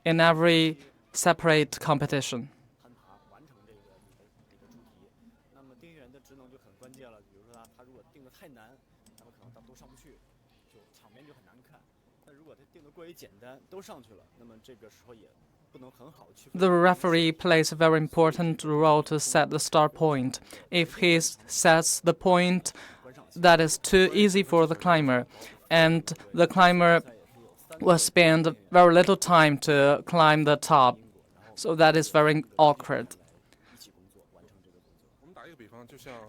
in every separate competition. The referee plays a very important role to set the start point. If he sets the point that is too easy for the climber, and the climber will spend very little time to climb the top, so that is very awkward.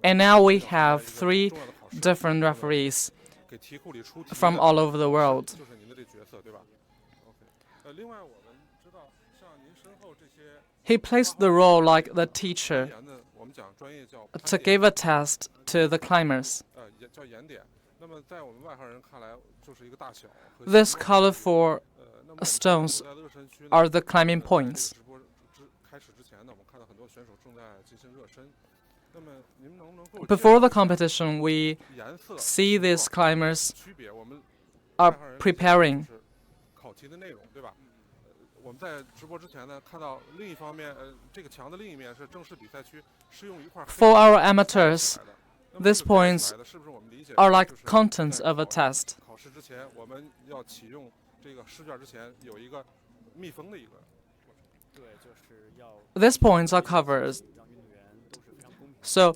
And now we have 3 different referees from all over the world. He plays the role like the teacher to give a test to the climbers. These colorful stones are the climbing points. Before the competition, we see these climbers are preparing. For our amateurs, these points are like contents of a test. These points are covered. So,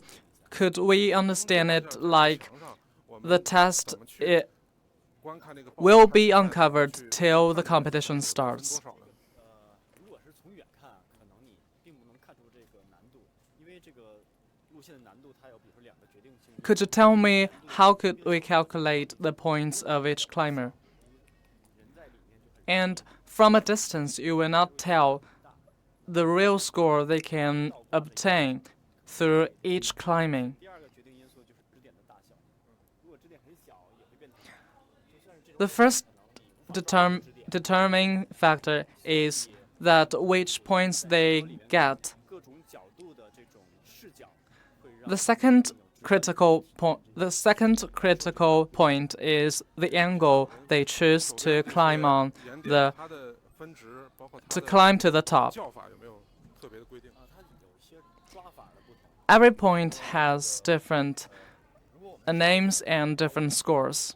could we understand it like the test will be uncovered till the competition starts? Could you tell me how could we calculate the points of each climber? And from a distance, you will not tell the real score they can obtain through each climbing. The first determining factor is that which points they get. The second critical point is the angle they choose to climb on to climb to the top. Every point has different names and different scores.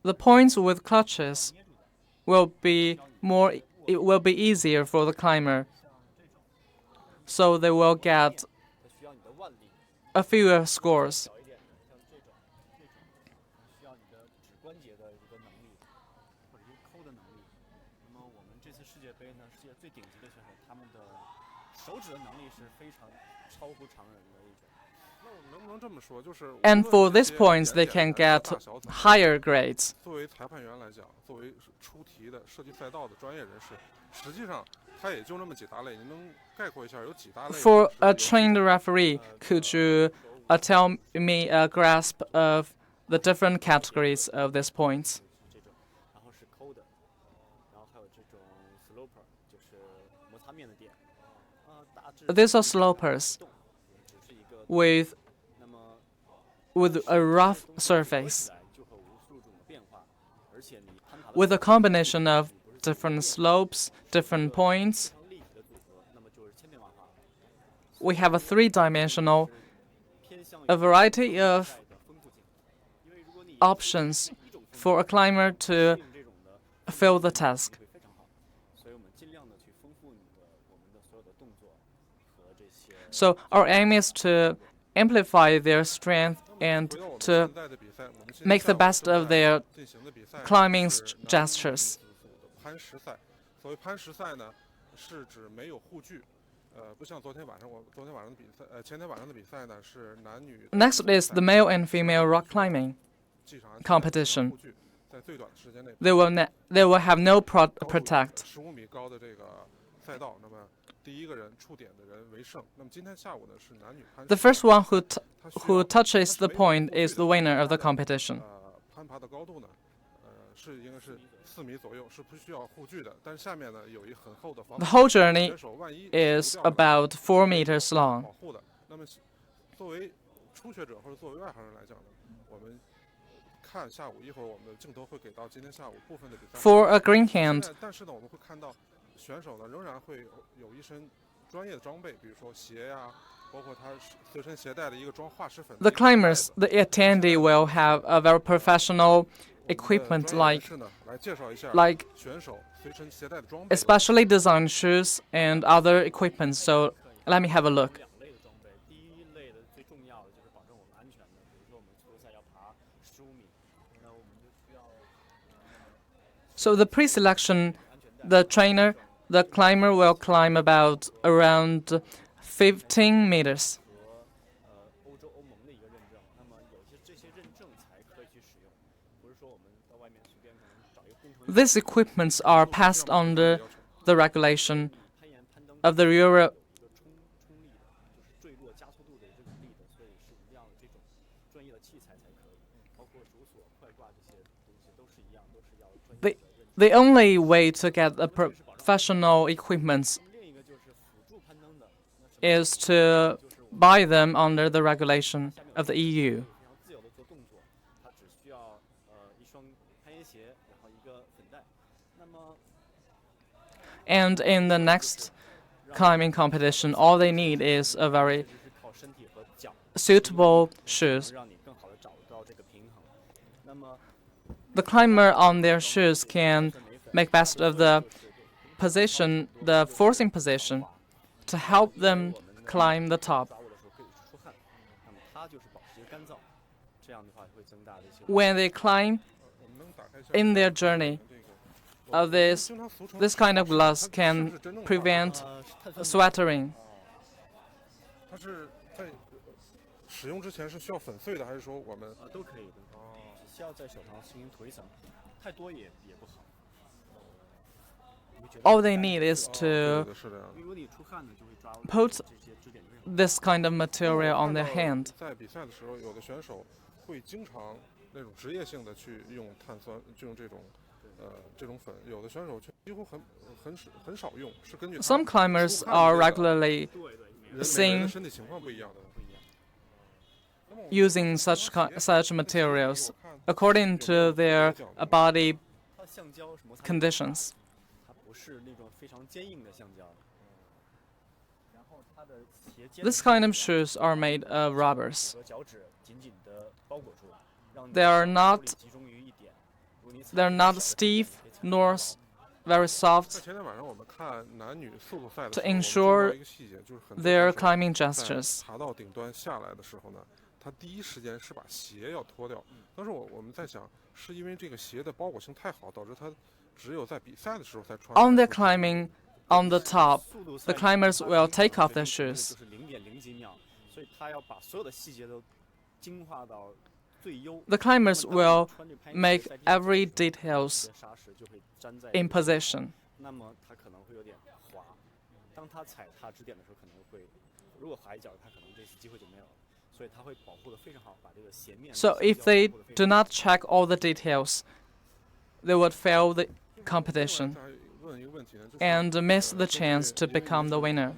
The points with clutches will be easier for the climber, so they will get a fewer scores. And for these points, they can get higher grades. For a trained referee, could you tell me a grasp of the different categories of these points? These are slopers with a rough surface. With a combination of different slopes, different points, we have a 3-dimensional, a variety of options for a climber to fill the task. So our aim is to amplify their strength and to make the best of their climbing gestures. Next is the male and female rock climbing competition. They will have no protect. The first one who touches the point is the winner of the competition. The whole journey is about 4 meters long. For a green hand, the climbers, the attendee will have a very professional equipment like especially designed shoes and other equipment. So let me have a look. So the pre-selection, the climber will climb around 15 meters. These equipments are passed under the regulation of the Euro. The only way to get the professional equipments is to buy them under the regulation of the EU. And in the next climbing competition, all they need is a very suitable shoes. The climber on their shoes can make best of the position, the forcing position, to help them climb the top. When they climb in their journey, this kind of gloves can prevent sweating. All they need is to put this kind of material on their hand. Some climbers are regularly seen using such materials according to their body conditions. This kind of shoes are made of rubbers. They are not stiff nor very soft to ensure their climbing gestures. On their climbing on the top, the climbers will take off their shoes. The climbers will make every details in position. So if they do not check all the details, they would fail the competition and miss the chance to become the winner.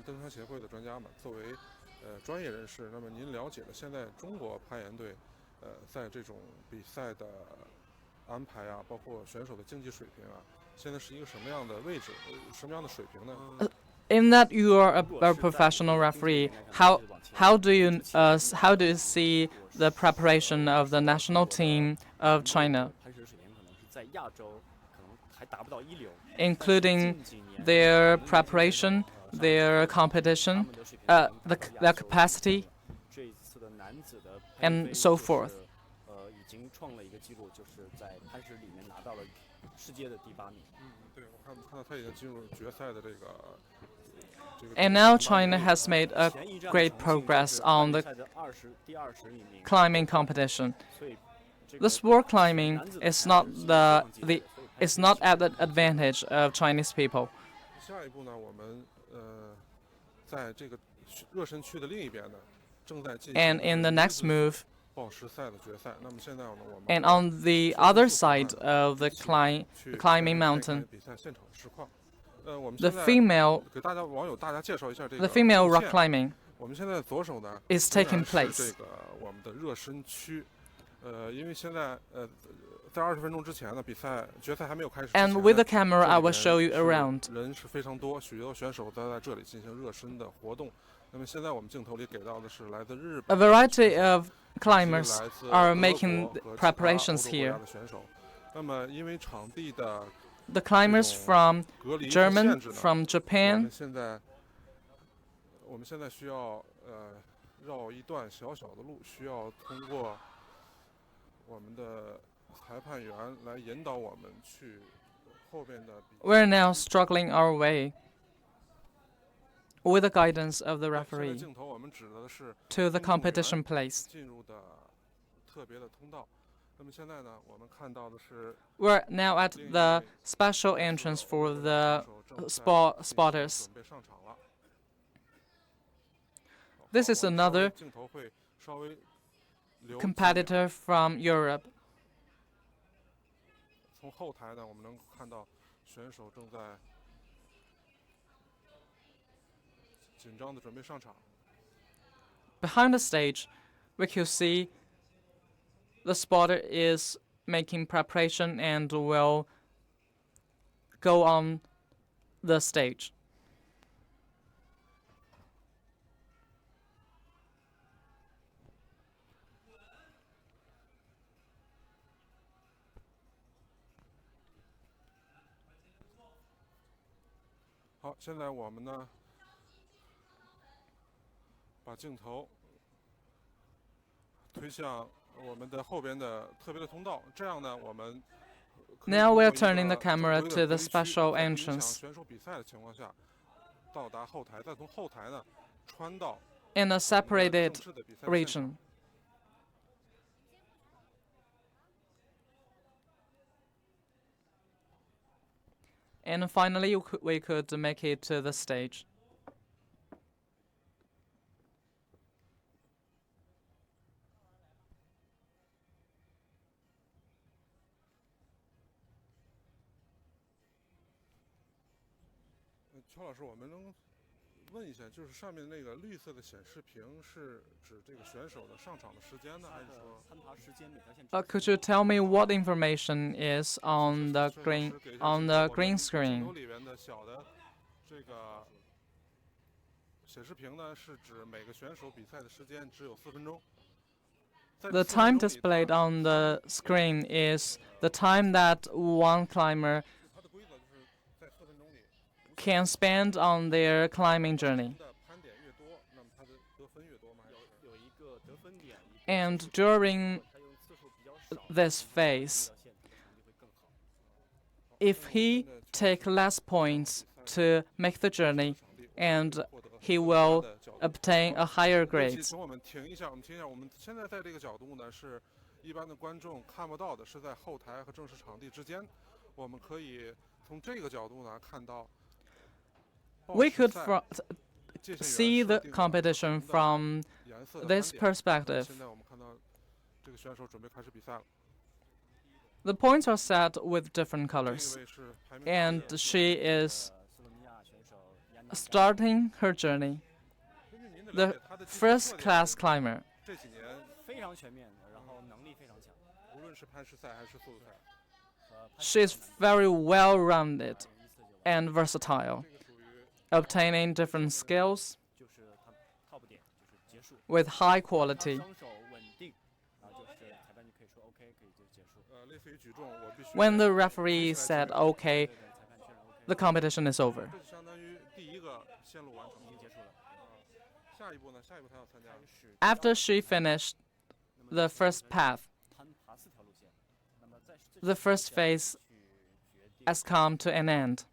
In that you are a professional referee, how do you see the preparation of the national team of China, including their preparation, their competition, their capacity, and so forth? And now China has made a great progress on the climbing competition. The sport climbing is not at the advantage of Chinese people. And in the next move, and on the other side of the climbing mountain, the female rock climbing is taking place. 因为现在在20分钟之前呢，比赛决赛还没有开始之 And 前 with 呢 the camera, 这 I 里 will show you 边 around. 人是非常多，许多选手都在这里进行热身的活动。那么现在我们镜头里给到的是来自日 A 本的 variety 选手 of 以及 climbers 来自 are 德 making 国和其他欧 preparations 洲国家 here. 的选手。那么因为场地的 The 这 climbers 种 from 隔离和 Germany, 限制呢， from 我 Japan, 们现在需要绕一段小小的路，需要通过我们的裁判员来引导我们去后边的比 we're now struggling our way with the guidance of the 现在 referee 镜头我们指的是 to the 运动员 competition place. 进入的特别的通道。那么现在呢，我们看到的是 We're now at 另一 the 位 special 选 entrance 手 for 选 the 手正在 spotters. 准备上场了。 This 好 is 我们稍微 another 镜头会稍微留几秒 competitor from Europe. 从后台呢，我们能看到选手正在紧张的准备上场。 Behind the stage, we can see the spotter is making preparation and will go on the stage. 好，现在我们呢，把镜头推向我们的后边的特别的通道，这样呢，我们可以 Now 通 we 过 are 一 turning the 个 camera 正规 to 的 the 隔离区 special 在不影响 entrance 选手比赛的情况下，到达后台，再从后台呢穿到 in a 我们的 separated 正式的比赛的现场。 region. And finally, we could make it to the stage. 邱老师，我们能问一下，就是上面那个绿色的显示屏是指这个选手的上场的时间呢，还是说？ Could you tell me what information is on the 摄影 green 师给一下 on 镜 the 头，我 green 们镜头 screen? 里面的小的这个显示屏呢，是指每个选手比赛的时间只有4分钟。在 The 4 time 分钟里 displayed on the screen is the time that one climber 它的规则就是在4分钟里 can spend on their climbing journey. 的攀点越多，那么他的得分越多吗？还是 有一个得分点， And during 他用次数比较少， this phase, 表现成绩会更好。 if he take less points to make the journey, and 获得 he 更 will 加的角度 obtain a higher 对不起 grade. 请我们停一下，我们停一下。我们现在在这个角度呢，是一般的观众看不到的，是在后台和正式场地之间。我们可以从这个角度呢看到， We could 界限 see 员 the 设定了 competition 不同的 from 颜色的 this 斑点。 perspective. 现在我们看到这个选手准备开始比赛了。 The points are set with different 这一 colors, 位是排名 and 第 she is 斯洛文尼亚选手亚尼 starting her journey. 根据您的了 The 解，他的技术 first 特点 class climber. 这几年非常全面，然后能力非常强。无论是攀石赛还是速度赛， She is very well-rounded 149 and versatile, 这个属于 obtaining different skills 就是他 top 点就是结束， with high 他 quality. 双手稳定，然后就是裁判就可以说 OK，可以就结束。类似于举重，我必须 When the referee said OK, 对对，裁判确认 OK， the competition is over. 这相当于第一个线路完成已经结束了。下一步呢？下一步他要参加开始 After she finished 那么 the first path, 攀爬4条路线，那么在这 the 4条 first 路线 phase 去决定 has come to an end.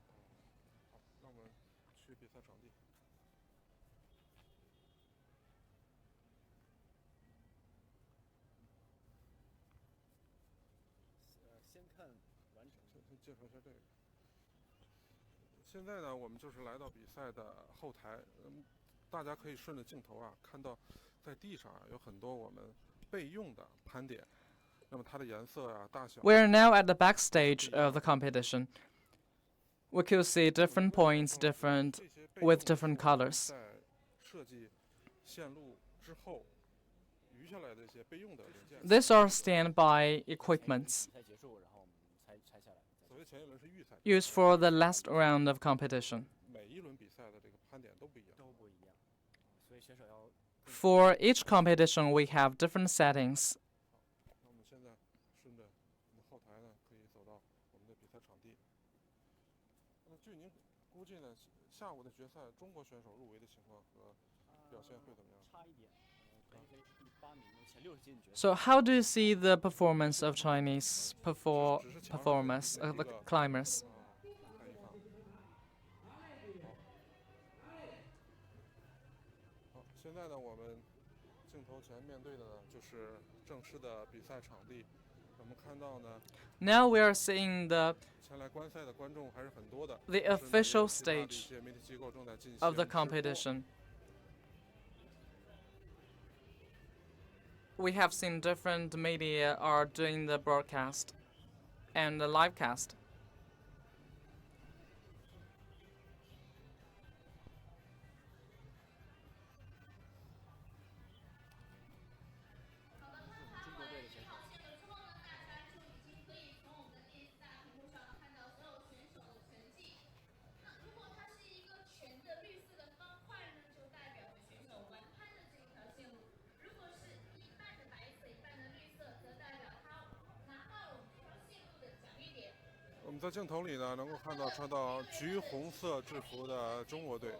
让我们去比赛场地。先看完成。先介绍一下这个。现在呢，我们就是来到比赛的后台，大家可以顺着镜头啊，看到在地上啊有很多我们备用的攀点，那么它的颜色啊、大小。 We are now at the backstage of the competition. We could see different points, different 这些备用 with 的 different 是我们 colors. 在设计线路之后，余下来的一些备用的零件。 These are standby equipments 比赛结束，然后我们拆下来。所谓前一轮是预赛， used for the last round of competition. 每一轮比赛的这个攀点都不一样。所以选手要 For each competition, we have different settings. 那我们现在顺着我们后台呢，可以走到我们的比赛场地。那据您估计呢，下午的决赛中国选手入围的情况和表现会怎么样？差一点，可以是第8名，前60进决赛。 So, how do you see the performance of Chinese performers, the climbers? 看一看。好，现在呢，我们镜头前面对的呢，就是正式的比赛场地。我们看到呢， Now we are seeing the 前来观赛的观众还是很多的。 official 其他的一 stage 些媒体机构正在进行 of the 直播。 competition. We have seen different media are doing the broadcast and the live cast. 中国队的选手。 我们在镜头里呢，能够看到穿到橘红色制服的中国队。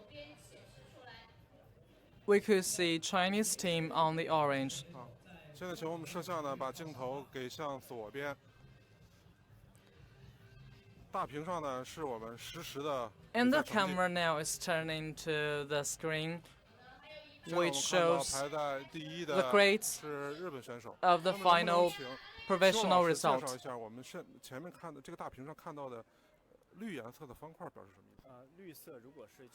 We could see Chinese team on the orange. 好，现在请我们摄像呢，把镜头给向左边。大屏上呢，是我们实时的比 And 赛 the 成绩。 camera now is turning to the screen, 现在我们 which 看到 shows 排在第一 the 的 grades 是日本选手。 of the 那么能不能 final 请 provisional 邱老师介绍 result. 一下我们前面看的这个大屏上看到的绿颜色的方块表示什么意思？绿色如果是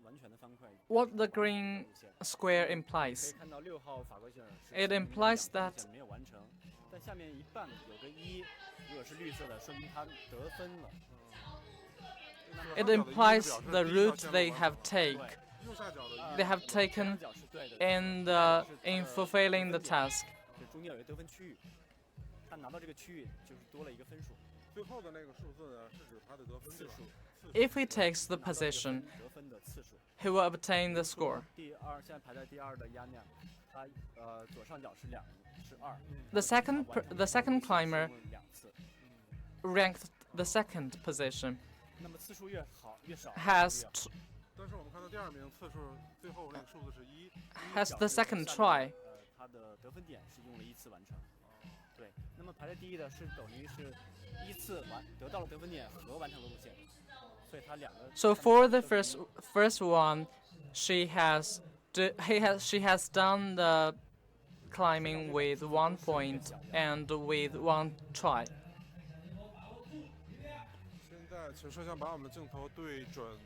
完全的方块。 What the green 路线 square 可以 implies. 看到6号法国选手是 It 前面 implies 2个 that 路线没有完成，但下面一半有个1，如果是绿色的，说明他得分了。 It implies the route they have 对， taken 右下角的 they have taken 角是对的。 in fulfilling the task. 就中间有一个得分区域，他拿到这个区域就是多了一个分数。最后的那个数字呢，是指他的得分次数， If he takes the position, 得分的次数。 he will obtain the score. 第2，现在排在第2的亚亮，他左上角是2，是2。 The second climber 2次， ranked the second position 那么次数越少 has 但是我们看到第2名次数最后那个数字是1。 has the second try. 他的得分点是用了1次完成。对，那么排在第1的是等于是1次得到了得分点和完成了路线，所以他2个。 So for the first one, she has done the climbing with 1 point and with 1 try. 现在请摄像把我们的镜头对准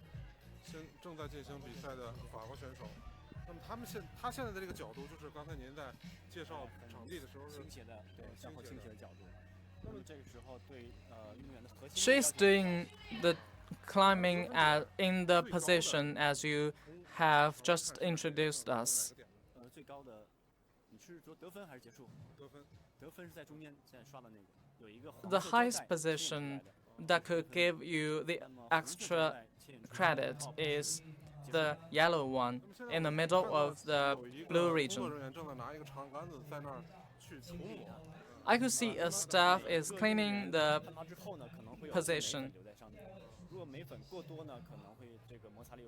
正在进行比赛的法国选手。那么他现在的这个角度，就是刚才您在介绍场地的时候是倾斜的，对，向后倾斜的角度。那么这个时候对运动员的核心。 She's doing the climbing in the position as you have just introduced us. 最高的，你是说得分还是结束？得分。得分是在中间，现在刷的那个有一个。The highest position that could give you the extra credit is the yellow one in the middle of the blue region. I could see a staff is cleaning the position.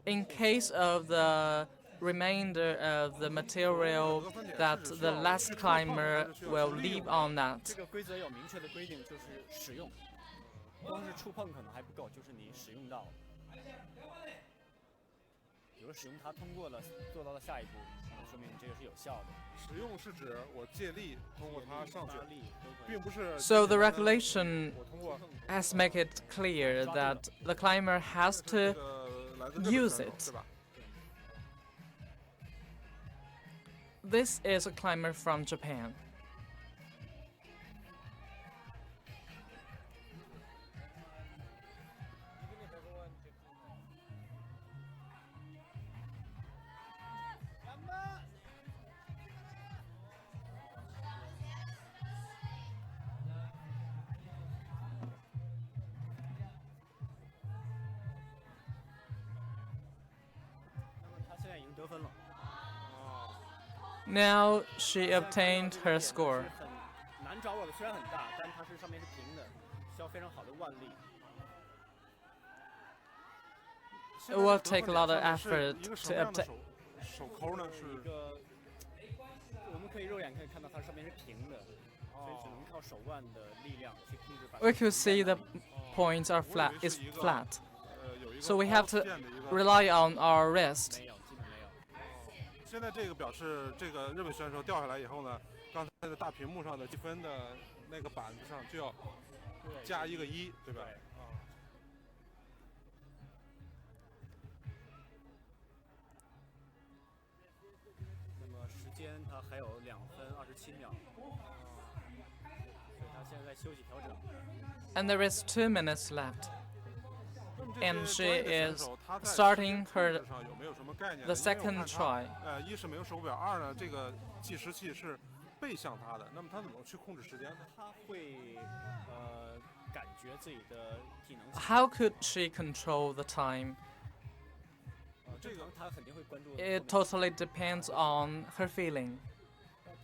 In case of the remainder of the material that the last climber will leave on that. 这个规则有明确的规定，就是使用，光是触碰可能还不够，就是你使用到，比如使用它通过了，做到了下一步，说明这个是有效的。使用是指我借力通过它上去，并不是。 So the regulation has made it clear that the climber has to use it. This is a climber from Japan. Now she obtained her score. 很难找我的，虽然很大，但它是上面是平的，需要非常好的腕力。 It will take a lot of effort 一个 to 什么样的 obtain. 手扣呢？是一个，我们可以肉眼可以看到它上面是平的，所以只能靠手腕的力量去控制。We could see the points are flat. Is flat. 有一个 So we have to 凹陷的一个 rely on our wrist. 没有，基本没有。现在这个表示，这个日本选手掉下来以后呢，刚才那个大屏幕上的积分的那个板子上就要加一个1，对吧？那么时间它还有2分27秒，所以他现在在休息调整。 And there is 2 minutes left. 那么 And 这 she 些专业的选 is 手他在 starting 时间 her 控制上有没有什么概念呢？ the 因为我 second 看 try. 他一是没有手表，二呢这个计时器是背向他的，那么他怎么去控制时间呢？他会感觉自己的体能。 How could she control the time? 这个他肯定会关注。 It totally depends on her feeling.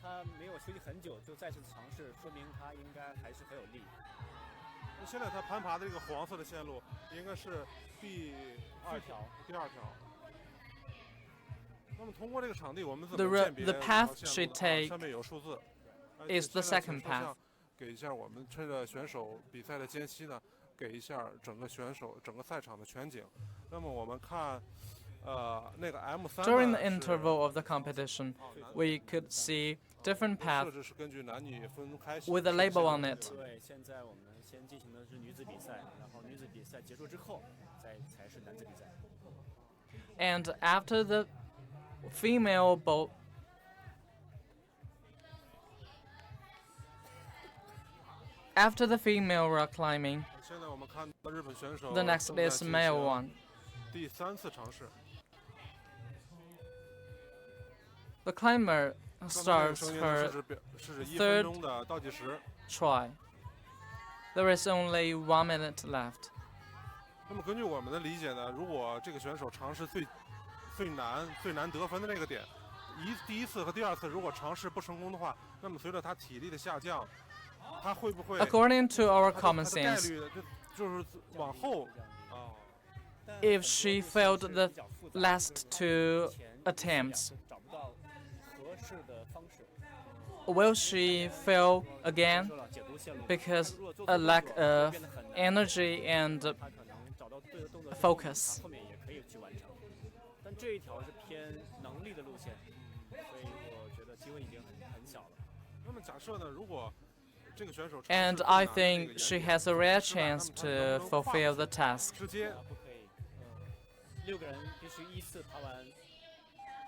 他没有休息很久就再次尝试，说明他应该还是很有力。那现在他攀爬的这个黄色的线路应该是第2条。那么通过这个场地，我们怎么鉴别 The path 这条 she 线路 take 上面有数字 is the 现在 second 请摄像 path. 给一下我们趁着选手比赛的间隙呢，给一下整个选手整个赛场的全景。那么我们看，那个 M3 During the interval of the competition, we could see different 设 paths 置是根据男女分开 with a label on it. 对，现在我们先进行的是女子比赛，然后女子比赛结束之后，才是男子比赛。And after the female After the female rock climbing, 现在我们看到日本选手 the next 正在 is 进 male 行 one. 第3次尝试。 The climber 刚才那个 starts 声音呢 her 是1 third 分钟的倒计时。 try. There is only 1 minute left. 那么根据我们的理解呢，如果这个选手尝试最难得分的那个点，第一次和第2次如果尝试不成功的话，那么随着他体力的下降，他会不会 According to our 他 common 的概 sense, 率就是往后啊？ if she failed the last 2 attempts, 找不到合适的方式。 will she fail again 说了解读线路， because 如果做 a 错 lack 动作 of 变得很难 energy and 他可能找到对的动作 focus 他后面也可以去完成。但这一条是偏能力的路线，所以我觉得机会已经很小了。那么假设呢，如果这个选手 and I think she has a rare chance to fulfill the task. 直接不可以，6个人必须依次爬完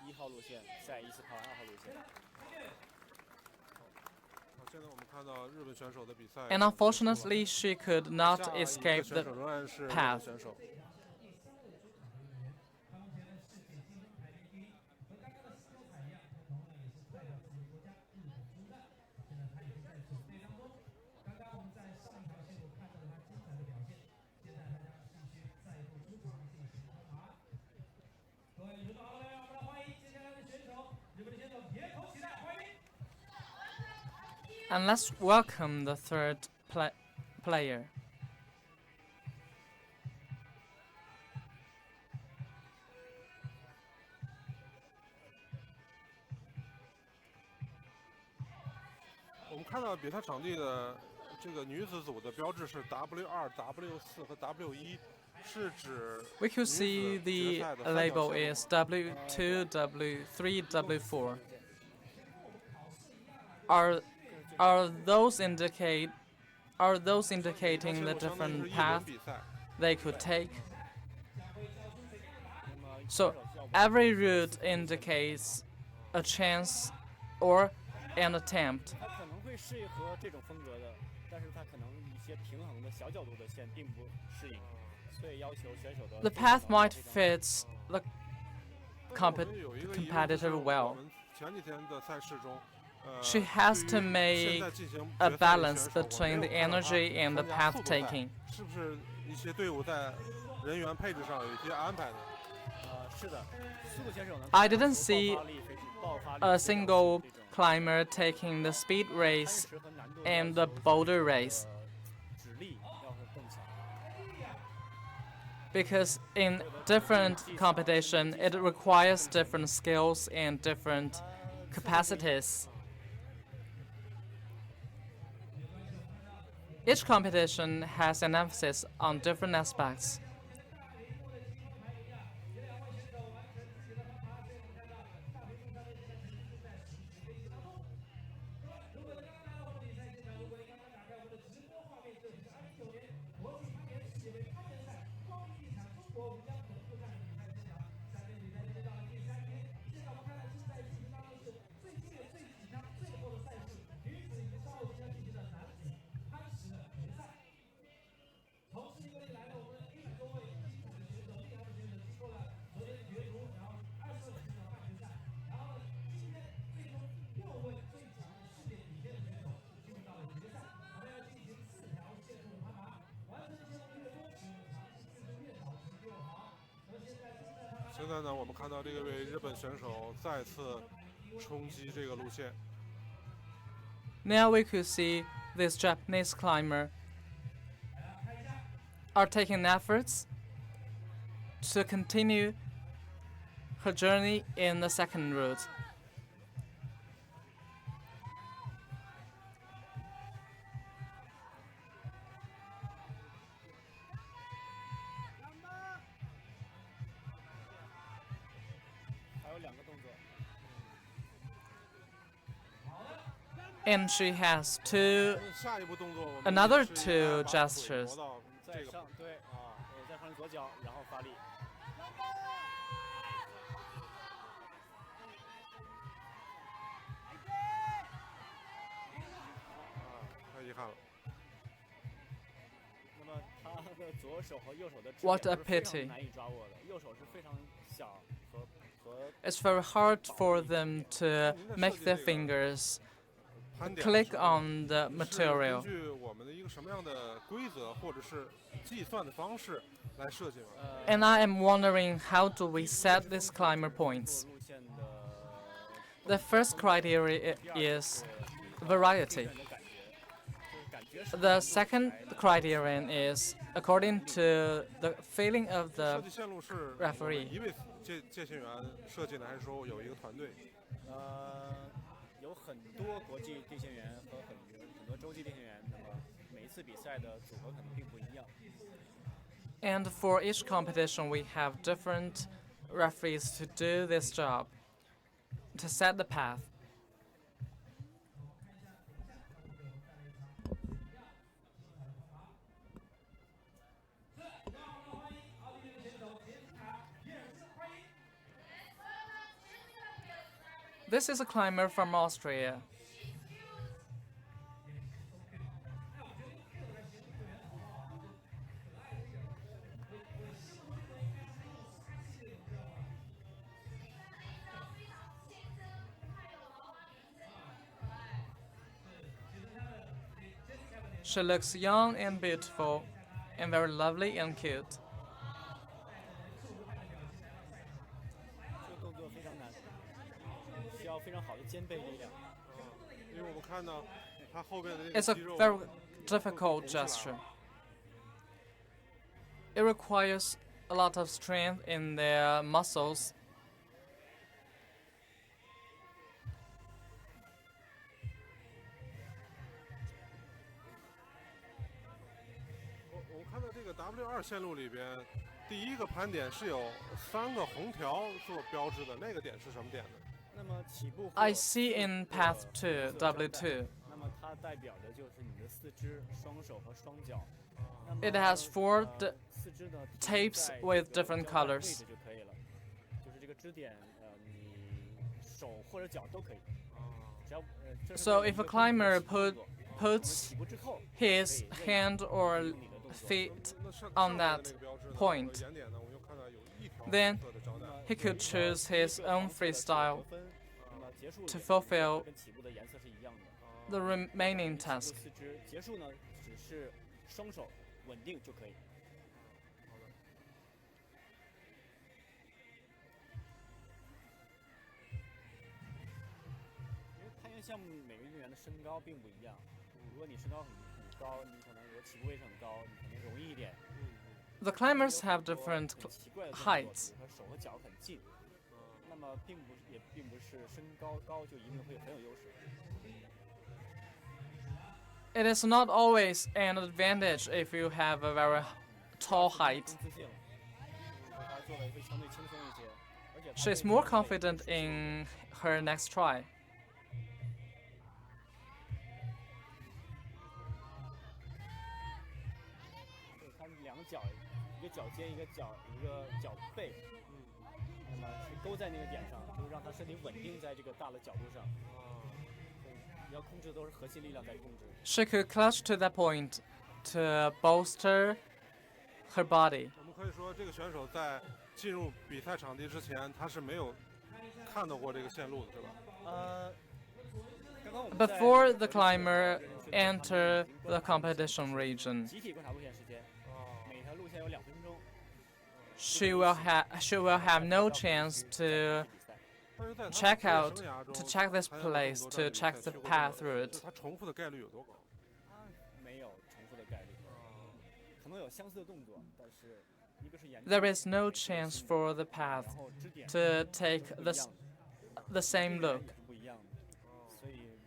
1号路线，再依次爬完2号路线。好，现在我们看到日本选手的比赛。 And unfortunately, she could not 下一个 escape 选手 the 仍然是日本 path. 选手。And let's welcome the third player. We 我们看到比赛场地的这个女子组的标志是 W2、W4 和 W1，是指 We could see the label is W2, W3, W4. Are those indicating the different path they could take? So every route indicates a chance or an attempt. 它可能会适合这种风格的，但是它可能一些平衡的小角度的线并不适应，所以要求选手的。 The path might fit the competitor well. 前几天的赛事中。 She has to make a balance between the energy and the path taking. 是不是一些队伍在人员配置上有一些安排呢？是的，速度选手呢。 I didn't see a single climber taking the speed race and the boulder race. Because in different competition, it requires different skills and different capacities. Each competition has an emphasis on different aspects.现在呢，我们看到这位日本选手再次冲击这个路线。Now we could see this Japanese climber are taking efforts to continue her journey in the second route. And she has another two gestures. 再上对啊，再换左脚，然后发力。太遗憾了。那么他的左手和右手的支 What a 点是非常 pity. 难以抓握的，右手是非常小和 It's very hard for them to make their fingers click on the 是 material. 根据我们的一个什么样的规则或者是计算的方式来设计吗？ And I am wondering, how do we set these climber points? 路线的 The first criteria is variety. 感觉是 The second criterion is according to the feeling of 设 the 计线路是 referee. 一位界线员设计的，还是说有一个团队？有很多国际地线员和很多洲际地线员，那么每一次比赛的组合可能并不一样。 And for each competition, we have different referees to do this job, to set the path. This is a climber from Austria. She looks young and beautiful, and very lovely and cute. 这个动作非常难，需要非常好的肩背力量。因为我们看到他后边的这个 It's a 肌肉 very difficult gesture. It requires a lot of strength in their muscles. 我看到这个 W2 线路里边，第一个盘点是有3个红条做标志的，那个点是什么点呢？那么起步 I see in path 2, W2. 那么它代表的就是你的四肢、双手和双脚。那么 It has 4四肢呢 tapes with different 位 colors. 置就可以了，就是这个支点，你手或者脚都可以，只要这是 So 为了 if a 一个 climber 动作起步 puts 起步之后 his 可以 hand or 用你的动作 feet 那上 on 面 that 的那个标志呢 point. 和沿点呢，我又看到有一条 Then 红色的胶带。 he could choose his own freestyle 那么结束 to 也 fulfill 跟起步的颜色是一样的。 the remaining 起步 task. 四肢结束呢，只是双手稳定就可以。项目每个运动员的身高并不一样。如果你身高很高，你可能如果起步位置很高，你可能容易一点。The climbers have different 很奇怪的动作 heights. 比如说手和脚很近，那么并不是身高高就一定会很有优势。It is not always an advantage if you have a very tall height. 更自信了，他做的会相对轻松一些，而且 She's more confident in her next try. 他两个脚，一个脚尖，一个脚背，那么是勾在那个点上，就是让他身体稳定在这个大的角度上。你要控制的都是核心力量在控制。She could clutch to that point to bolster her body. 我们可以说，这个选手在进入比赛场地之前，他是没有看到过这个线路的，对吧？刚刚我们在 Before the climber enter the competition region, 集体观察路线时间，每条路线有2分钟。she will have no chance to 但是在他 check 的 out 生涯中 to check this 参加了 place 这么 to 多站 check 比 the 赛学过 path 这么 through 多 it. 他重复的概率有多高？没有重复的概率，可能有相似的动作，但是一个是严重 There is no chance for the path 然后支点 to take 不一样 the same 的 look. 也是不一样的，所以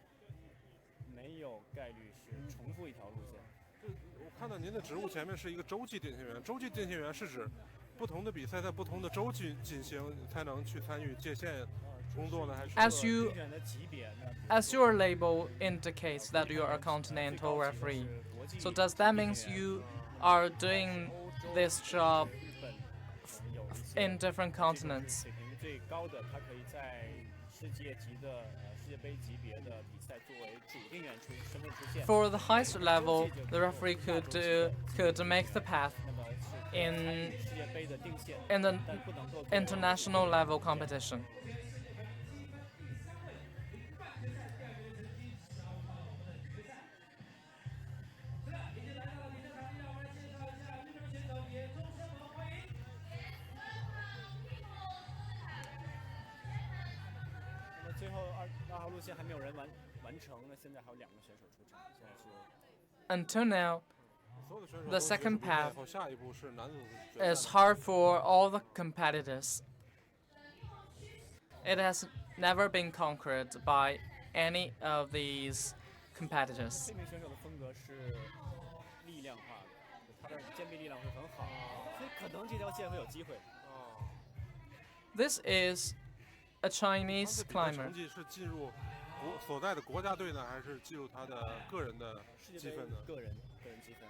没有概率是重复一条路线。我看到您的职务前面是一个洲际定线员，洲际定线员是指不同的比赛在不同的洲际进行才能去参与界限工作呢，还是 As you 定选的级别呢？ as your label indicates that you are a continental referee, so does that means you are doing this job 日本有一些 in different continents? 水平最高的，他可以在世界杯级别的比赛作为主定员身份出现。 For the highest level, the referee could make the path 那么是 in 世界杯的定线， in the 但不能够做 international level competition. 那么最后二号路线还没有人完成，那现在还有2个选手出场，现在是 Until now, 所有的选手 the 都结束 second 比赛 path 后，下一步是男子决 is 赛。 hard for all the competitors. It has never been conquered by any of these competitors. 这名选手的风格是力量化的，他的肩臂力量会很好，所以可能这条线会有机会。 This is a 他 Chinese 的比赛 climber. 成绩是进入所在的国家队呢，还是进入他的个人的世界杯积分呢？个人积分。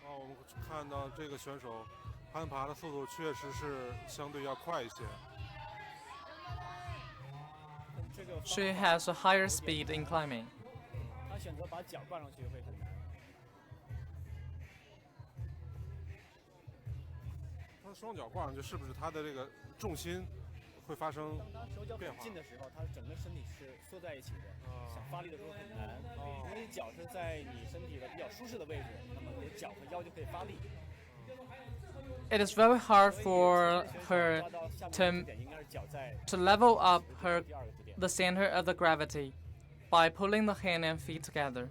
我们看到这个选手攀爬的速度确实是相对要快一些。这个 She has a higher speed in climbing. 他选择把脚挂上去会很难。他双脚挂上去，是不是他的这个重心会发生当他手脚很近的时候，他整个身体是缩在一起的，想发力的时候很难。因为脚是在你身体的比较舒适的位置，那么你的脚和腰就可以发力。 It is very hard for her 抓到下面的 to 支点应该是脚在 to level up her 第2个支点。 the center of the gravity by pulling the hand and feet together.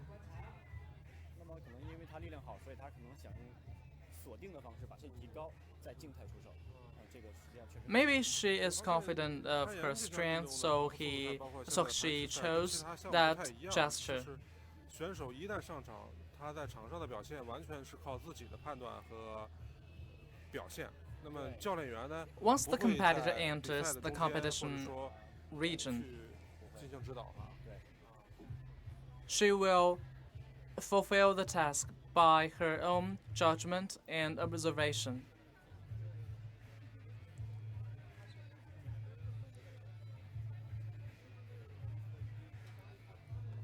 那么可能因为他力量好，所以他可能想用锁定的方式把身体提高，再静态出手。这个实际上确实。 Maybe she is confident of her strength, so she chose that gesture. 选手一旦上场，他在场上的表现完全是靠自己的判断和表现。那么教练员呢 Once the 不会在 competitor 比赛 enters 的 the 中间或者 competition 说 region, 去进行指导他。 she will fulfill the task by her own judgment and observation.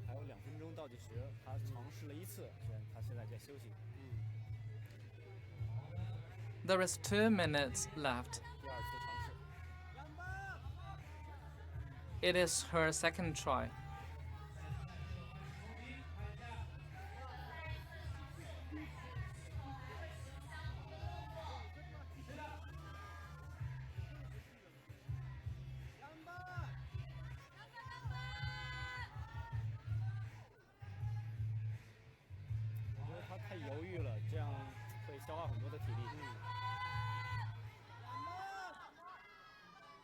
还有2分钟倒计时，他尝试了1次，他现在在休息。 There is 2 minutes left. 第2次尝试。 It is her second try. 消耗很多的体力。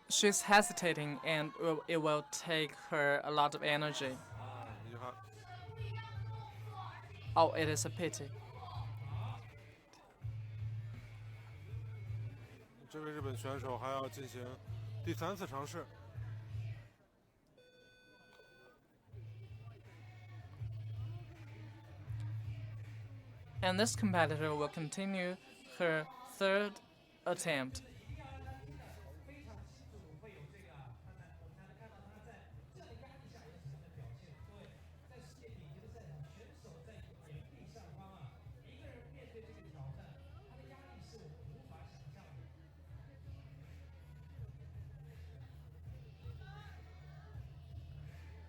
She's hesitating, and it will take her a lot of energy. 遗憾。Oh, it is a pity. 这位日本选手还要进行第3次尝试。And this competitor will continue her 3rd attempt.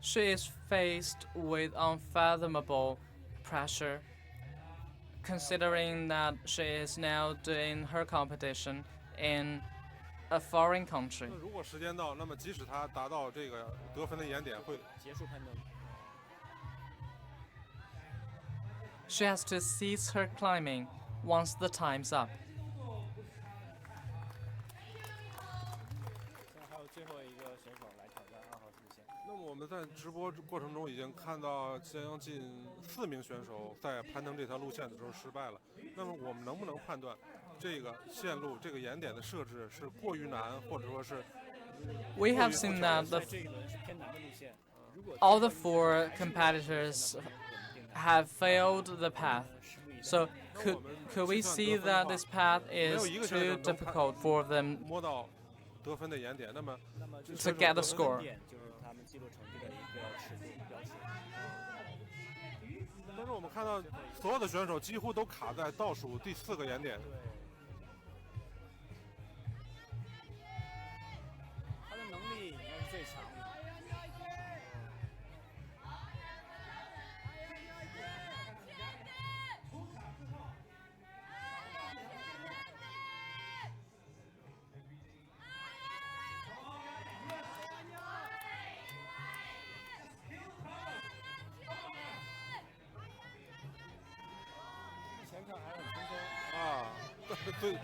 She is faced with unfathomable pressure, considering that she is now doing her competition in a foreign country. 那如果时间到，那么即使她达到这个得分的岩点，会结束攀登。She has to cease her climbing once the time's up. 现在还有最后一个选手来挑战2号路线。那么我们在直播过程中已经看到将近4名选手在攀登这条路线的时候失败了。那么我们能不能判断这个线路、这个岩点的设置是过于难，或者说是 We have seen that 在这一轮是偏难的路线。如果 all the 4 competitors have failed the path. So could we see that this path is too difficult for them 摸到得分的岩点？那么 to get the score? 点就是他们记录成绩的一个尺度标尺。但是我们看到所有的选手几乎都卡在倒数第4个岩点。他的能力应该是最强的。前看还是很轻松。啊，对，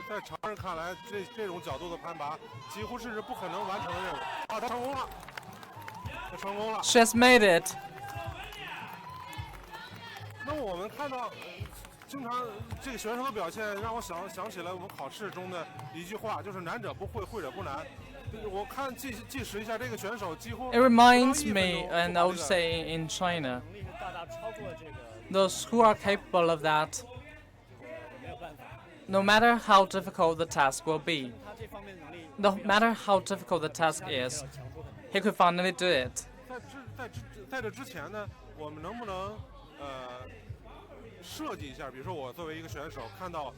在常人看来，这种角度的攀拔几乎是不可能完成的任务。啊，他成功了，他成功了。 She has made it. 那我们看到，经常这个选手的表现让我想起了我们考试中的一句话，就是难者不会，会者不难。我看计时一下，这个选手几乎 It reminds me an old saying in China. 能力是大大超过这个 Those who are capable of that, 没有办法。 no matter how difficult the task will be, 他这方面的能力 no matter how difficult the task is, 要强出很多。 he could finally do it. 在这之前呢，我们能不能设计一下？比如说我作为一个选手，看到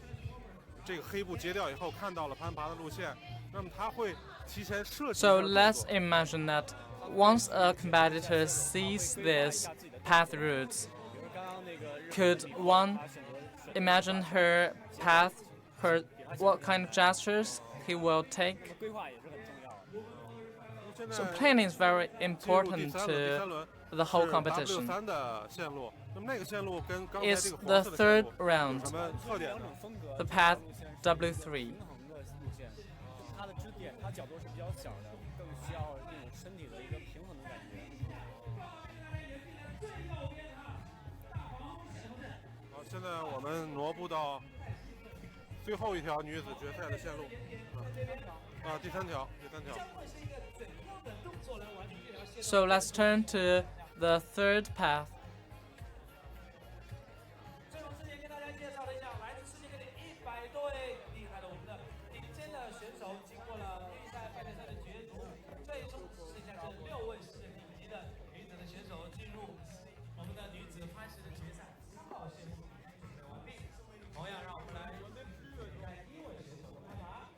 这个黑布截掉以后，看到了攀爬的路线，那么他会提前设计。 So let's imagine that once a competitor sees these path routes, 比如刚刚那个日本 could 的 one 他选择 imagine her path, what kind of gestures he will take? 规划也是很重要的。现在 So planning is very 进入 important 第 to 3轮 the whole 是 competition. W3的线路，那么那个线路跟刚才 It's 这个 the 黄色的线 third 路有 round, 什么特点呢？两种风格 the path 路线是 W3. 平衡的路线，它的支点，它角度是比较小的，更需要这种身体的一个平衡的感觉。好，现在我们挪步到最后一条女子决赛的线路，第三条。 So let's turn to the third path. 最后之前跟大家介绍了一下，来自世界各地100多位厉害的我们的顶尖的选手，经过了预赛、半决赛的角逐，最终剩下这6位世界顶级的女子的选手进入我们的女子攀石的决赛4号线路准备完毕。同样，让我们来看第1位选手的攀爬。 好，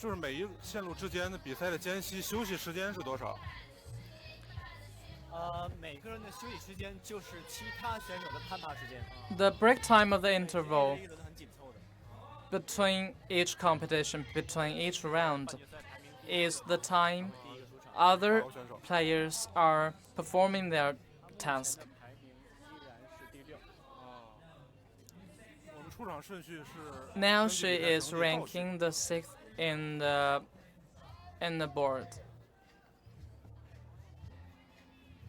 就是每一线路之间的比赛的间隙休息时间是多少？每个人的休息时间就是其他选手的攀爬时间。The break time of the 一 interval 轮一轮很紧凑的。 between each competition, between each round, 半决赛排名第一 is the time 第一个出场， other 好选手。 players are performing their task. 排名依然是第6。我们出场顺序是 Now 根 she 据比赛 is 成绩倒序 ranking the 6th in the board.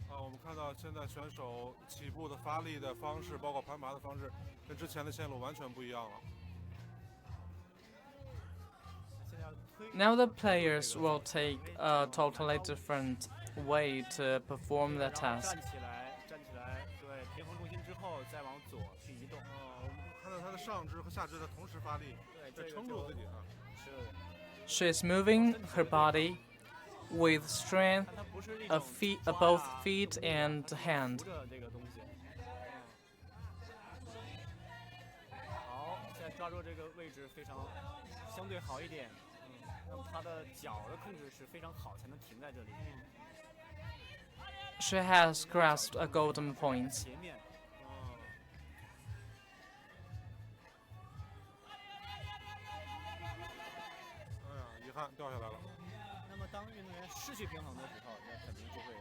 我们看到现在选手起步的发力的方式，包括攀爬的方式，跟之前的线路完全不一样了。 现在要推 Now the players will take a totally different way to perform their 然后 task. 站起来，对，平衡重心之后再往左去移动。我们看到他的上肢和下肢的同时发力，对，撑住自己啊。 是， She is moving her body with strength 但它不是那 of 种 feet, 抓 both 啊 feet 用力啊 and 它是 hand. 扶着这个东西。好，现在抓住这个位置非常相对好一点。那么他的脚的控制是非常好，才能停在这里。 She has grasped a golden point. 斜面。 哎呀，遗憾掉下来了。 那么当运动员失去平衡的时候，那肯定就会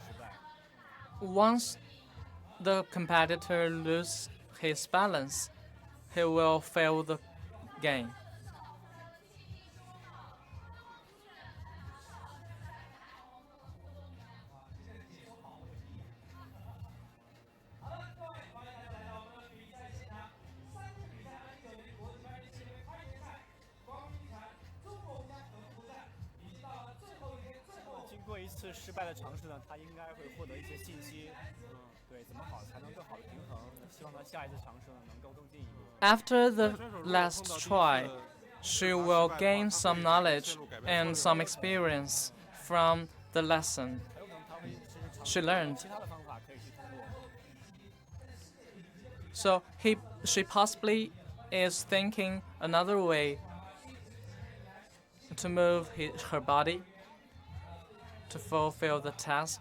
失败。 Once the competitor loses his balance, he will fail the game. 好了，各位，欢迎大家来到我们的比赛现场。3次比赛2019年国际攀岩世界杯攀岩赛，光一场中国家和复战，已经到了最后一天，最后。经过一次失败的尝试呢，他应该会获得一些信息。对，怎么好才能更好的平衡？希望他下一次尝试呢能够更进一步。 After the last try, she will gain some knowledge and some experience from the lesson 很有可能他会甚至尝 she 试 learned. 其他的方法可以去通过。 So she possibly is thinking another way to move her body to fulfill the task.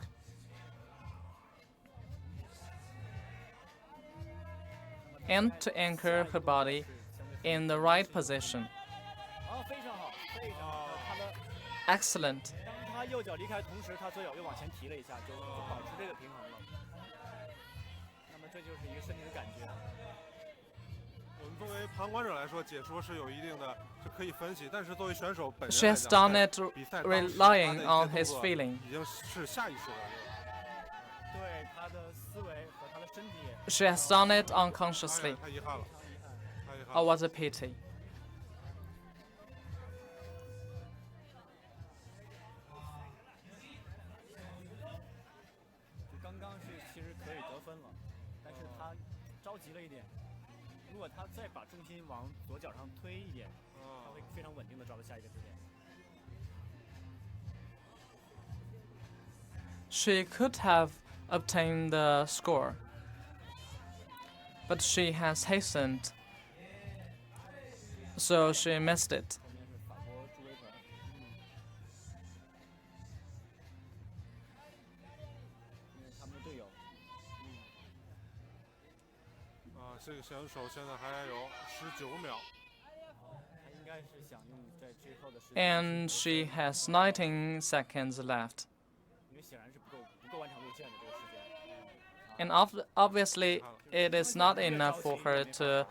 And to anchor her body in the right position. 非常好，非常好。他的 Excellent. 当他右脚离开同时，他左脚又往前提了一下，就保持这个平衡了。那么这就是一个身体的感觉。 我们作为旁观者来说，解说是有一定的，是可以分析。但是作为选手本 She 人来 has 讲， done 在 it 比赛当时 relying 他 on 的一 his 些动作 feeling. 已经是下意识的。对他的思维和他的身体。 She has done it 哎 unconsciously. 呀，太遗憾了，太遗憾 Oh, 了。 what a pity. 就刚刚是其实可以得分了，但是他着急了一点。如果他再把重心往左脚上推一点，他会非常稳定的抓到下一个支点。 She could have obtained the score, but she has hastened, so she missed it. 后面是法国朱维团，因为他们的队友。这个选手现在还有19秒。他应该是想用在最后的时间。 And she has 19 seconds left. 因为显然是不够完成路线的这个时间。 And obviously, it is not enough for her to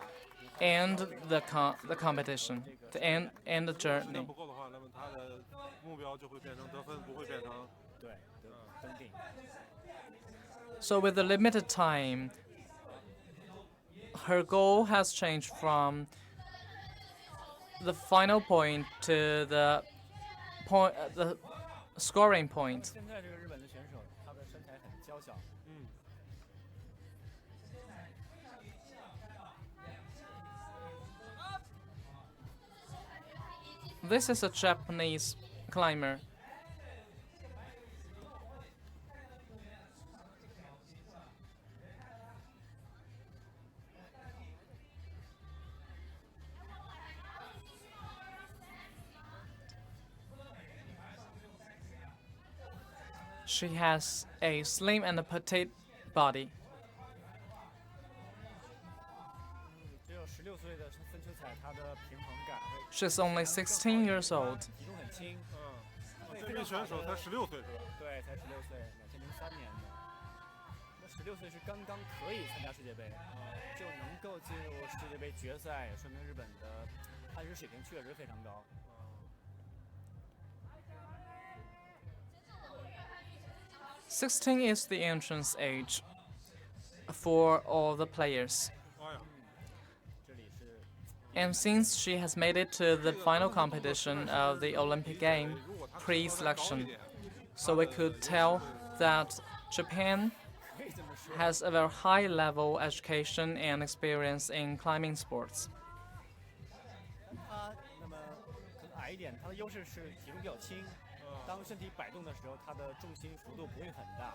end the competition, to end the 时间 journey. 不够的话，那么他的目标就会变成得分，不会变成。对，登顶。 So with the limited time, her goal has changed from the final point to the scoring point. 现在这个日本的选手，他的身材很娇小。 This is a Japanese climber. She has a slim and a petite body. 只有16岁的分球彩，她的平衡感会 She's only 16 years old. 体重很轻。这名选手才16岁是吧？对，才16岁，2003年的。那16岁是刚刚可以参加世界杯，就能够进入世界杯决赛，也说明日本的攀石水平确实非常高。16 is the entrance age for all the players. 哎呀， 这里是 And since she has made it to the final competition of the Olympic game pre-selection, so we could tell that Japan 可以这么说。 has a very high level education and experience in climbing sports. 她那么可能矮一点，她的优势是体重比较轻，当身体摆动的时候，她的重心幅度不会很大。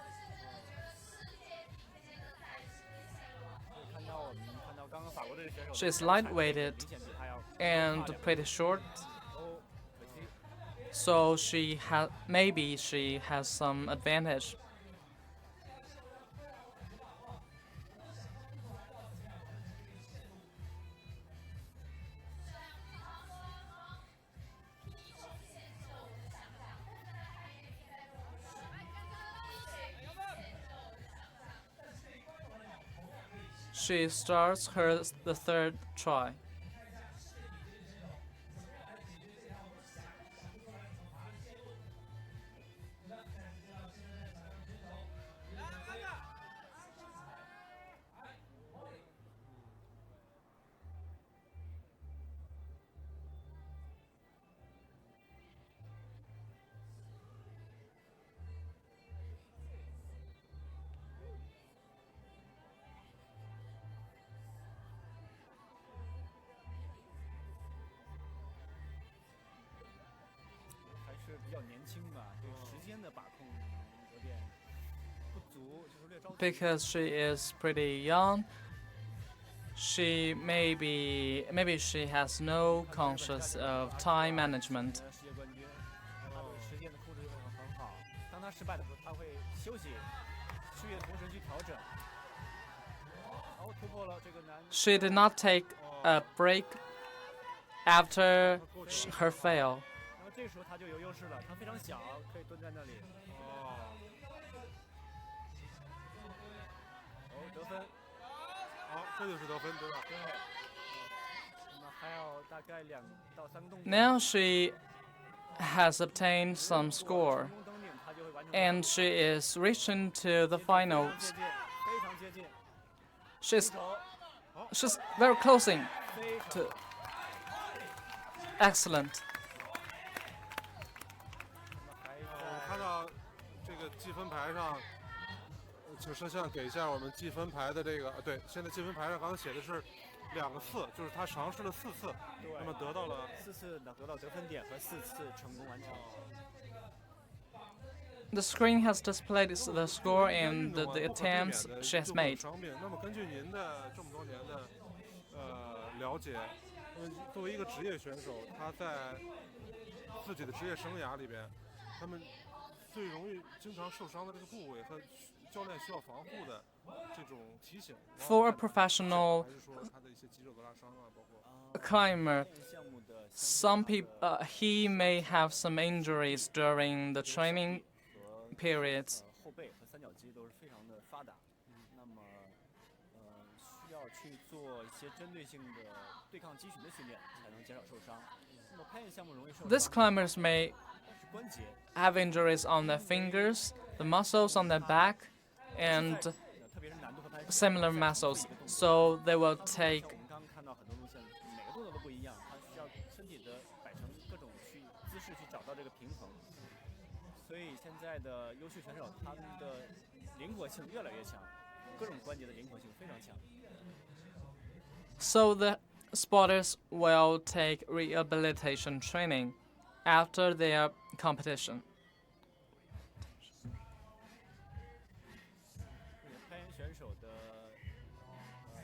看到我们看到刚刚法国队的选手 She's lightweighted 明显比她要 and 大2 pretty short, 哦，可惜 so maybe she has some advantage. She starts the third try.是比较年轻吧，对时间的把控有点不足，就是略着急。 Because she is pretty young, maybe she has no conscious of time management. 世界冠军，他对时间的控制很好。当他失败的时候，他会休息，训练同时去调整。好，突破了这个难。 She did not take a break after her fail. 那么这时候他就有优势了，他非常小，可以蹲在那里。哦，得分。好，这就是得分，对吧？对。那么还有大概2到3个动作。 Now she has obtained some score, and she is reaching to the finals. 非常接近。 She's very closing to excellent. 我看到这个积分牌上，请摄像给一下我们积分牌的这个，对，现在积分牌上刚才写的是2个4，就是他尝试了4次，那么得到了4次得到得分点和4次成功完成。 The screen has displayed the score and the attempts she has made. 那么根据您的这么多年的了解，作为一个职业选手，他在自己的职业生涯里边，他们最容易经常受伤的这个部位和教练需要防护的这种提醒。 For a professional 还是说他的一些肌肉拉伤啊，包括 climber, some people he may have some injuries during the training periods. 后背和三角肌都是非常的发达，那么需要去做一些针对性的对抗肌群的训练，才能减少受伤。那么攀岩项目容易受伤， These climbers may 是关节， have injuries on their fingers, the muscles on their back, and 特别是难度和攀 similar muscles, so they will take 我们刚刚看到很多路线，每个动作都不一样，它需要身体的摆成各种姿势去找到这个平衡。所以现在的优秀选手，他们的灵活性越来越强，各种关节的灵活性非常强。 So the spotters will take rehabilitation training after their competition. 攀岩选手的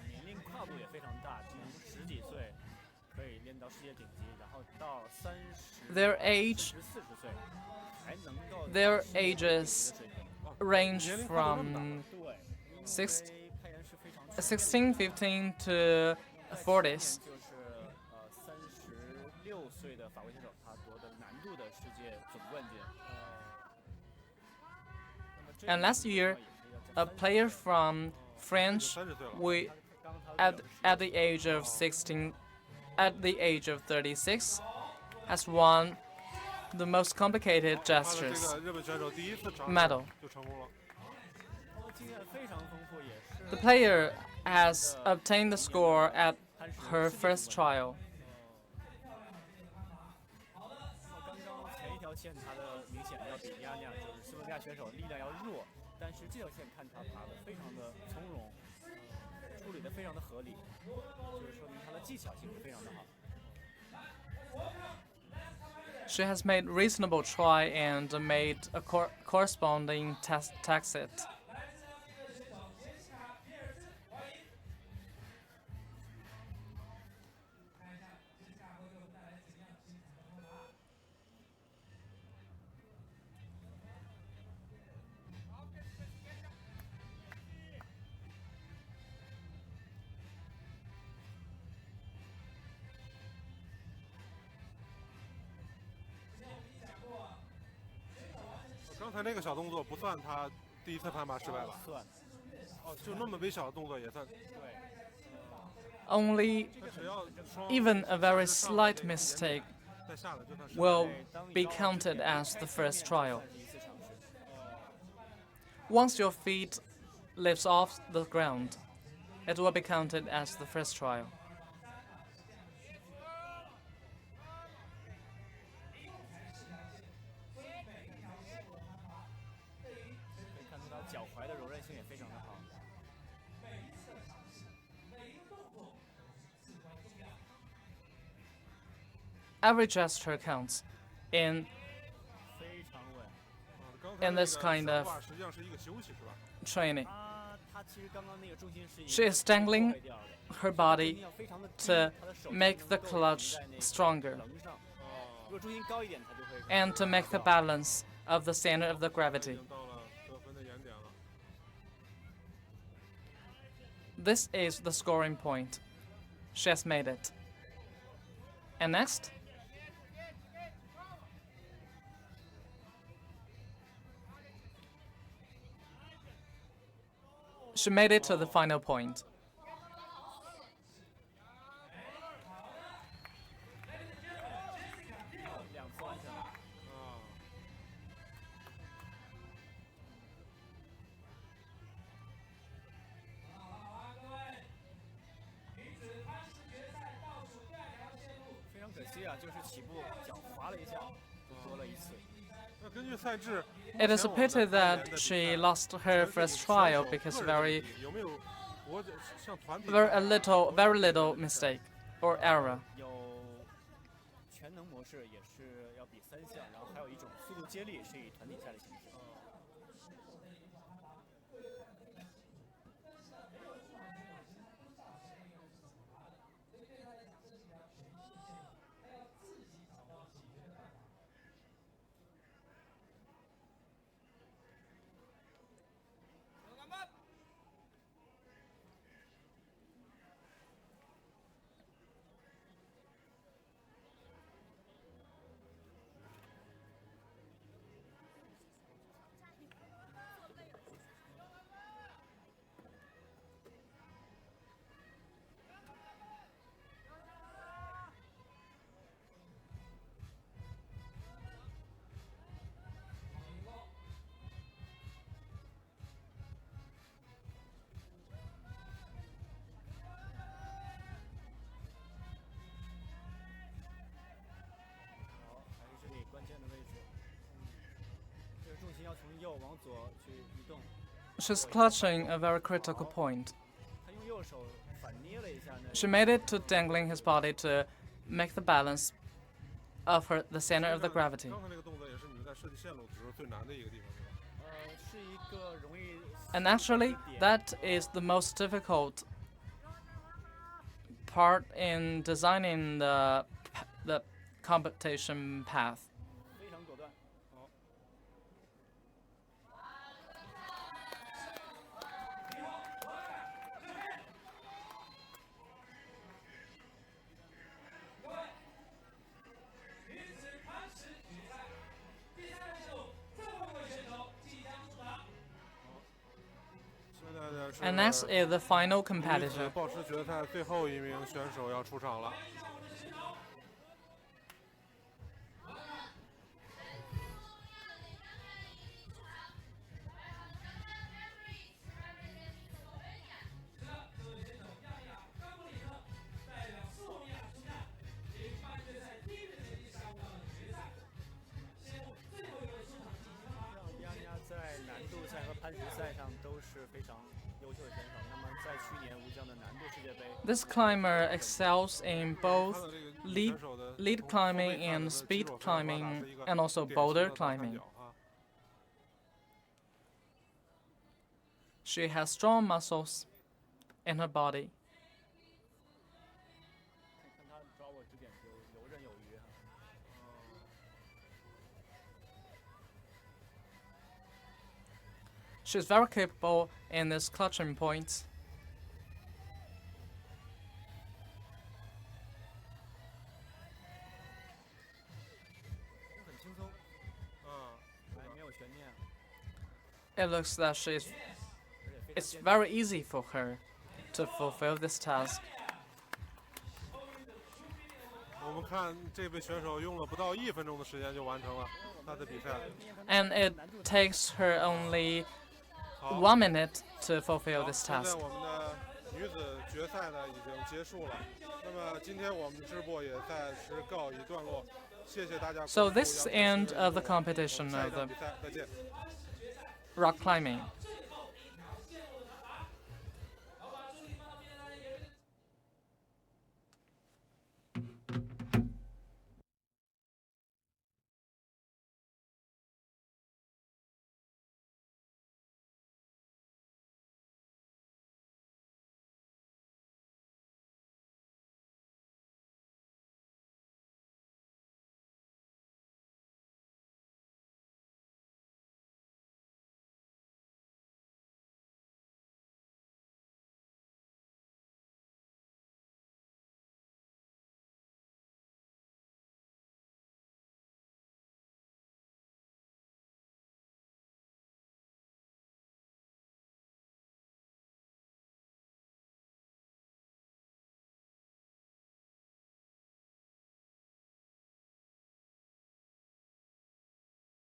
年龄跨度也非常大，从10几岁可以间到世界顶级，然后到Their age 40岁还能够 Their 世界顶级的 ages 水平。 range 年龄跨度那么大 from 对， six, 因为攀岩是非常全面的 16, 15 to 40s. 就是36岁的法国选手，他夺得难度的世界总冠军。And last year, a player from 已 French 经30岁了。 we at the age of 16 at the age of 36 has won the most complicated 他的 gestures 这个日本选手第一次尝 medal. 就成功了。经验非常丰富，也是 The player has obtained the score at her first trial. 刚刚前一条线，他的明显要比亚亚就是斯洛文尼亚选手力量要弱，但是这条线看他爬的非常的从容，处理的非常的合理，就是说明他的技巧性是非常的好。 She has made reasonable try and made a corresponding exit. 刚才那个小动作不算他第一次攀爬失败吧？算，哦，就那么微小的动作也算。对， Only 他只要双 even a very 上 slight 那个 mistake 再下来就算失败。 will be counted as the first trial. 算是一次尝试。 Once your feet lifts off the ground, it will be counted as the first trial. 可以看出他脚踝的柔韧性也非常的好。 Every gesture counts in 非常稳。刚才 in 那 this 个 kind 小 of 挂实际上是一个休息是吧？ training. 他其实刚刚那个重心是 She is dangling 后背掉的 her 重 body 心要非常的低 to 他的手 make 才 the 能够 clutch 抵在那个 stronger 棱上。如果重心高一点，他就会 and to make the balance of the center of the 已 gravity. 经到了得分的原点了。 This is the scoring point. She has made it. And next, she made it to the final point. 2次完成。啊，非常可惜啊，就是起步脚滑了一下，就多了一次。那根据赛制， It is a 目前 pity 我们攀岩 that 的比 she 赛 lost 全 her 是以 first 选 trial 手 because 个人为 very 主有没有国家像团体 very 赛 very little mistake or error. 有全能模式也是要比3项，然后还有一种速度接力是以团体赛的形式。好，还是这里关键的位置。这个重心要从右往左去移动。 She's clutching a very critical point. 他用右手反捏了一下呢。 She made it to dangling his body to make the balance of the center of the gravity. 刚才那个动作也是你们在设计线路时候最难的一个地方，是吧？是一个容易 And actually, that is the most difficult part in designing the competition path. 非常果断。女子攀石决赛，第3轮选手，最后一位选手即将出场。 现在呢是 And next is the final 女子 competitor. 抱石决赛最后一名选手要出场了。 在难度赛和攀石赛上都是非常优秀的选手。那么在去年吴江的难度世界杯， This climber excels in 她 both 的这个女 lead 选手的 lead 从 climbing 后背看 and 的肌 speed 肉非常发达 climbing 是一个 and also 典型 boulder 的倒三 climbing. 角啊。 She has strong muscles in her body. 看他抓握支点就游刃有余。 She's very capable in these clutching points. 很轻松，没有悬念， It looks that it's very easy for her to fulfill this task. 我们看这位选手用了不到1分钟的时间就完成了他的比赛。 And it takes her only 好， 1 minute to fulfill 好 this 现在 task. 我们的女子决赛呢已经结束了。那么今天我们直播也暂时告一段落，谢谢大家。 So this is the end of the competition 下一 of 场 the 比赛再见。 rock climbing.